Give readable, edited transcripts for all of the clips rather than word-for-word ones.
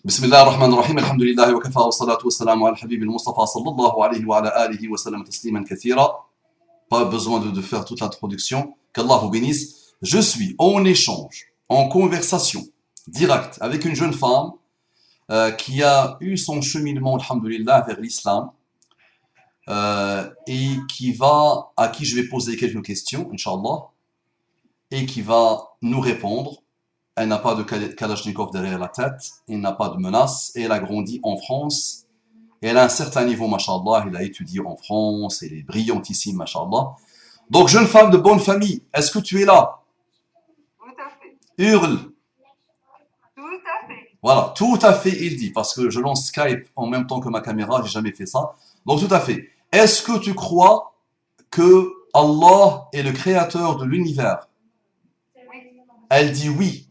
بسم الله الرحمن الرحيم الحمد لله وكفى والصلاة والسلام على الحبيب المصطفى صلى الله عليه وعلى آله وسلم تسليما كثيرا. Pas besoin de faire toute l'introduction. Qu'Allah vous bénisse. Je suis en échange, en conversation directe avec une jeune femme qui a eu son cheminement, alhamdulillah, vers l'islam et à qui je vais poser quelques questions, Inch'Allah, et qui va nous répondre. Elle n'a pas de Kalachnikov derrière la tête, elle n'a pas de menace, et elle a grandi en France. Et elle a un certain niveau, mashallah, elle a étudié en France, elle est brillantissime, mashallah. Donc, jeune femme de bonne famille, est-ce que tu es là? Tout à fait. Hurle. Tout à fait. Voilà, tout à fait, il dit, parce que je lance Skype en même temps que ma caméra, j'ai jamais fait ça. Donc, tout à fait. Est-ce que tu crois que Allah est le créateur de l'univers? Oui. Elle dit oui.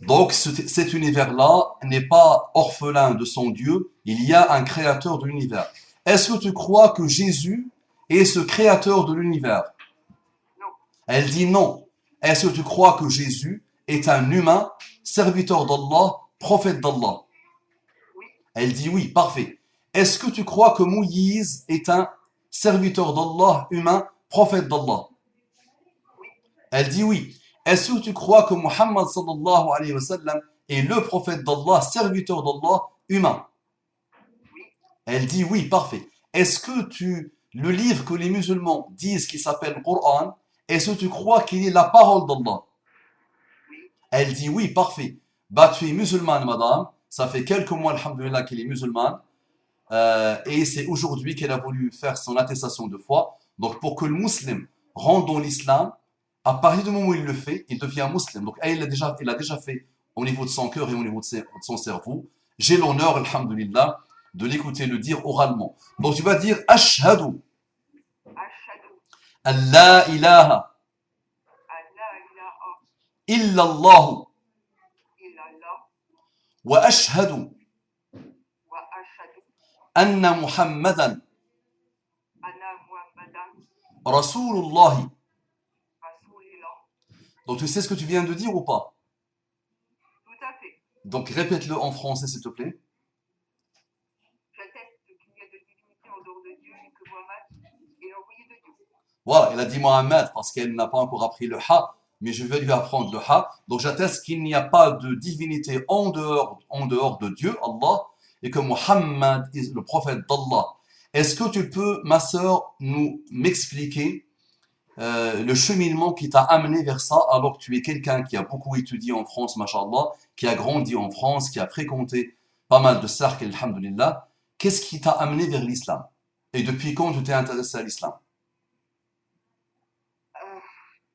Donc cet univers-là n'est pas orphelin de son Dieu, il y a un créateur de l'univers. Est-ce que tu crois que Jésus est ce créateur de l'univers? Non. Elle dit non. Est-ce que tu crois que Jésus est un humain, serviteur d'Allah, prophète d'Allah? Oui. Elle dit oui, parfait. Est-ce que tu crois que Moïse est un serviteur d'Allah, humain, prophète d'Allah? Oui. Elle dit oui. Est-ce que tu crois que Muhammad sallallahu alayhi wa sallam est le prophète d'Allah, serviteur d'Allah, humain? Oui. Elle dit oui, parfait. Est-ce que le livre que les musulmans disent qui s'appelle Coran, est-ce que tu crois qu'il est la parole d'Allah? Oui. Elle dit oui, parfait. Bah, tu es musulmane, madame. Ça fait quelques mois, alhamdulillah, qu'elle est musulmane. Et c'est aujourd'hui qu'elle a voulu faire son attestation de foi. Donc, pour que le musulman rentre dans l'islam, à partir du moment où il le fait, il devient musulman. Donc, elle l'a déjà fait au niveau de son cœur et au niveau de son cerveau. J'ai l'honneur, alhamdulillah, de l'écouter le dire oralement. Donc, tu vas dire Ashhadu Ashhadu an la ilaha an la ilaha illallah illallah wa ashhadu wa ashhadu anna Muhammadan anna Muhammadan Rasulullah. Rasulillah. Donc, tu sais ce que tu viens de dire ou pas? Tout à fait. Donc, répète-le en français, s'il te plaît. J'atteste qu'il n'y a de divinité en dehors de Dieu et que Muhammad est l'envoyé de Dieu. Voilà, elle a dit Mohammed parce qu'elle n'a pas encore appris le Ha, mais je vais lui apprendre le Ha. Donc j'atteste qu'il n'y a pas de divinité en dehors de Dieu, Allah, et que Mohammed est le prophète d'Allah. Est-ce que tu peux, ma sœur, m'expliquer le cheminement qui t'a amené vers ça, alors que tu es quelqu'un qui a beaucoup étudié en France, mashallah, qui a grandi en France, qui a fréquenté pas mal de cercles, alhamdulillah. Qu'est-ce qui t'a amené vers l'islam? Et depuis quand tu t'es intéressé à l'islam?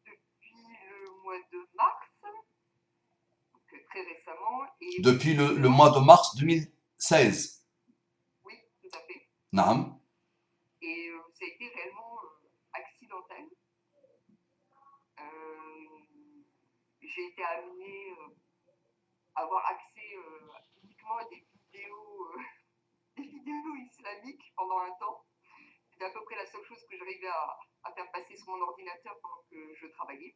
Depuis le mois de mars, donc très récemment. Et Depuis le mois de mars 2016. oui, tout à fait. Naam. Et ça a été réellement accidentel. J'ai été amenée à avoir accès uniquement à des vidéos islamiques pendant un temps. C'était à peu près la seule chose que j'arrivais à faire passer sur mon ordinateur pendant que je travaillais.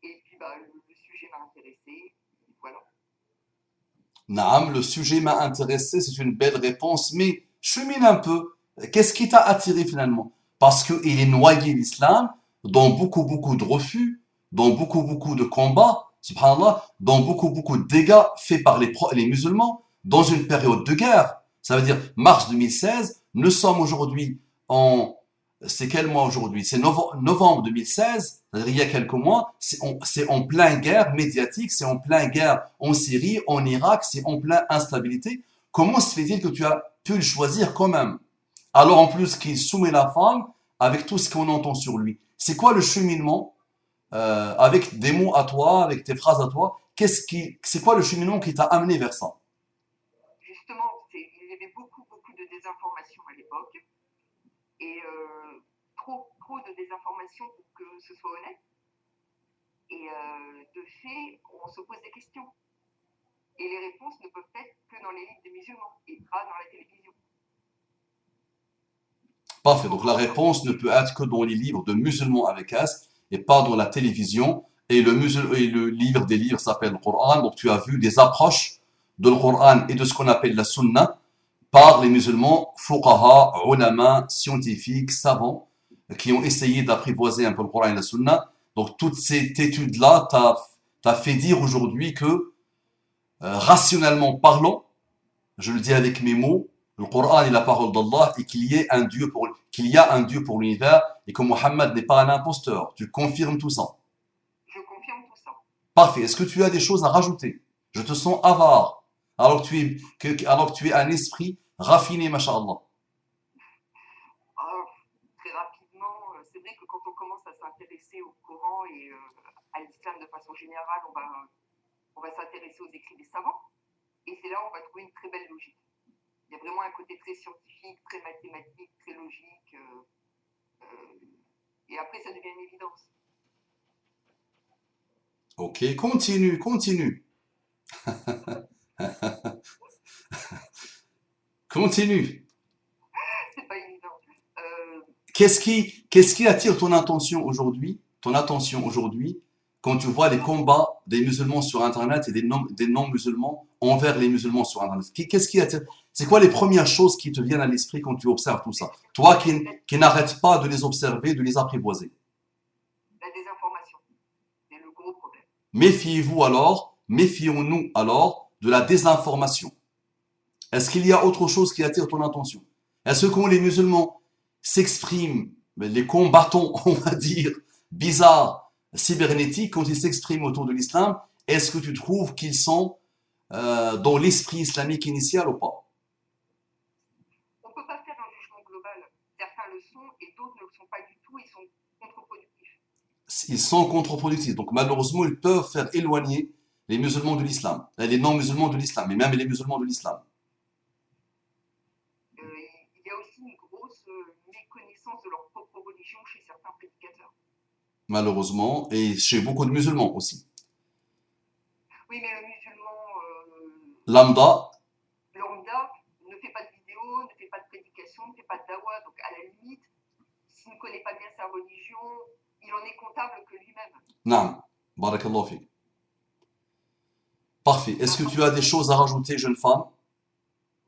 Et puis le sujet m'a intéressée. Voilà. Naam, le sujet m'a intéressé, c'est une belle réponse, mais chemine un peu. Qu'est-ce qui t'a attiré finalement? Parce qu'il est noyé l'islam dans beaucoup de refus, dans beaucoup de combats, subhanallah, dans beaucoup de dégâts faits par les musulmans dans une période de guerre. Ça veut dire mars 2016, nous sommes aujourd'hui c'est quel mois aujourd'hui? C'est novembre 2016, c'est-à-dire il y a quelques mois, c'est en plein guerre médiatique, c'est en plein guerre en Syrie, en Irak, c'est en plein instabilité. Comment se fait-il que tu as pu le choisir quand même? Alors en plus qu'il soumet la femme avec tout ce qu'on entend sur lui. C'est quoi le cheminement avec des mots à toi, avec tes phrases à toi? C'est quoi le cheminement qui t'a amené vers ça? Justement, il y avait beaucoup de désinformation à l'époque. Et trop de désinformation pour que ce soit honnête. Et de fait, on se pose des questions. Et les réponses ne peuvent être que dans les livres des musulmans et pas dans la télévision. Parfait. Donc la réponse ne peut être que dans les livres de musulmans avec S et pas dans la télévision. et le livre des livres s'appelle le Coran. Donc tu as vu des approches de le Coran et de ce qu'on appelle la Sunna par les musulmans, fuqaha, ulama, scientifiques, savants, qui ont essayé d'apprivoiser un peu le Coran et la Sunna. Donc toute cette étude-là t'a fait dire aujourd'hui que, rationnellement parlant, je le dis avec mes mots, le Coran est la parole d'Allah et qu'il y a un Dieu pour l'univers et que Mohammed n'est pas un imposteur. Tu confirmes tout ça? Je confirme tout ça. Parfait. Est-ce que tu as des choses à rajouter? Je te sens avare. Alors que tu es un esprit raffiné, masha'Allah. Ah, très rapidement, c'est vrai que quand on commence à s'intéresser au Coran et à l'islam de façon générale, on va s'intéresser aux écrits des savants. Et c'est là où on va trouver une très belle logique. Il y a vraiment un côté très scientifique, très mathématique, très logique. Et après, ça devient une évidence. Ok, continue, continue, continue. C'est pas évident. Qu'est-ce qui attire ton attention aujourd'hui, quand tu vois les combats des musulmans sur Internet et des non-musulmans envers les musulmans sur Internet? Qu'est-ce qui attire? C'est quoi les premières choses qui te viennent à l'esprit quand tu observes tout ça? Toi qui n'arrêtes pas de les observer, de les apprivoiser. La désinformation, c'est le gros problème. Méfions-nous alors de la désinformation. Est-ce qu'il y a autre chose qui attire ton attention? Est-ce que quand les musulmans s'expriment, les combattants, on va dire, bizarres, cybernétiques, quand ils s'expriment autour de l'islam, est-ce que tu trouves qu'ils sont dans l'esprit islamique initial ou pas? On ne peut pas faire un jugement global. Certains le sont et d'autres ne le sont pas du tout. Ils sont contre-productifs. Ils sont contre-productifs. Donc malheureusement, ils peuvent faire éloigner les musulmans de l'islam, les non-musulmans de l'islam, et même les musulmans de l'islam. Il y a aussi une grosse méconnaissance de leur propre religion chez certains prédicateurs. Malheureusement, et chez beaucoup de musulmans aussi. Oui, mais le musulman Lambda, lambda ne fait pas de vidéo, ne fait pas de prédication, ne fait pas de dawa. Donc à la limite, s'il ne connaît pas bien sa religion, il en est comptable que lui-même. naam, barakallahu fik. Parfait. Est-ce que tu as des choses à rajouter, jeune femme?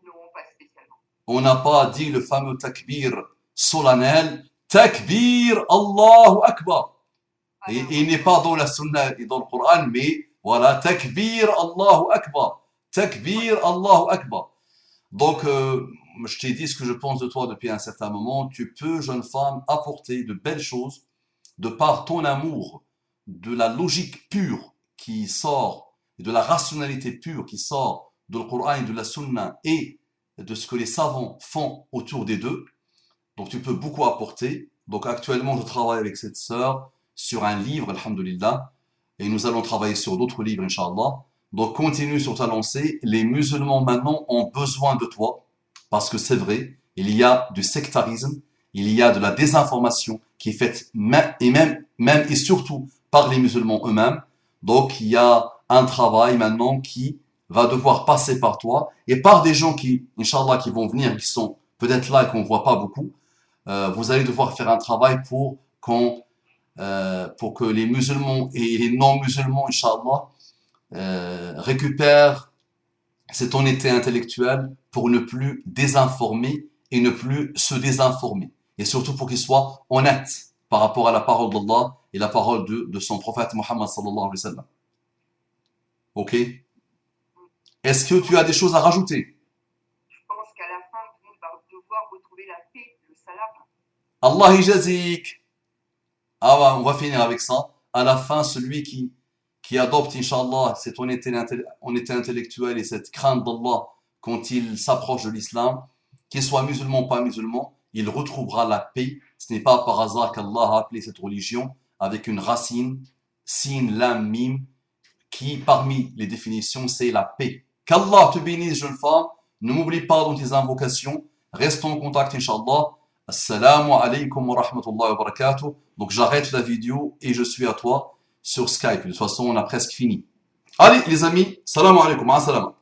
Non, pas spécialement. On n'a pas dit le fameux takbir solennel. Takbir Allahu Akbar. Et il n'est pas dans la sunna et dans le Coran, mais voilà, takbir Allahu Akbar. Takbir Allahu Akbar. Donc, je t'ai dit ce que je pense de toi depuis un certain moment. Tu peux, jeune femme, apporter de belles choses de par ton amour de la logique pure qui sort, et de la rationalité pure qui sort de le Coran et de la Sunna et de ce que les savants font autour des deux. Donc tu peux beaucoup apporter. Donc actuellement, je travaille avec cette sœur sur un livre, alhamdulillah, et nous allons travailler sur d'autres livres, inshallah. Donc continue sur ta lancée. Les musulmans maintenant ont besoin de toi, parce que c'est vrai, il y a du sectarisme, il y a de la désinformation qui est faite même et surtout par les musulmans eux-mêmes. Donc il y a un travail maintenant qui va devoir passer par toi et par des gens qui, inshallah, qui vont venir, qui sont peut-être là et qu'on voit pas beaucoup. Vous allez devoir faire un travail pour que les musulmans et les non-musulmans, inshallah, récupèrent cette honnêteté intellectuelle pour ne plus désinformer et ne plus se désinformer. Et surtout pour qu'ils soient honnêtes par rapport à la parole d'Allah et la parole de son prophète Mohammed sallallahu alayhi wa sallam. Ok? Est-ce que tu as des choses à rajouter? Je pense qu'à la fin, tout le monde va devoir retrouver la paix, le salam. Allah yajazik. Ah ouais, on va finir avec ça. À la fin, celui qui adopte, inshallah, cette honnêteté intellectuelle et cette crainte d'Allah quand il s'approche de l'islam, qu'il soit musulman ou pas musulman, il retrouvera la paix. Ce n'est pas par hasard qu'Allah a appelé cette religion avec une racine, sin, lam, mim, qui parmi les définitions, c'est la paix. Qu'Allah te bénisse, jeune femme. Ne m'oublie pas dans tes invocations. Restons en contact, inshallah. Assalamu alaikum wa rahmatullahi wa barakatuh. Donc j'arrête la vidéo et je suis à toi sur Skype. De toute façon, on a presque fini. Allez, les amis, salam alaikum, assalam.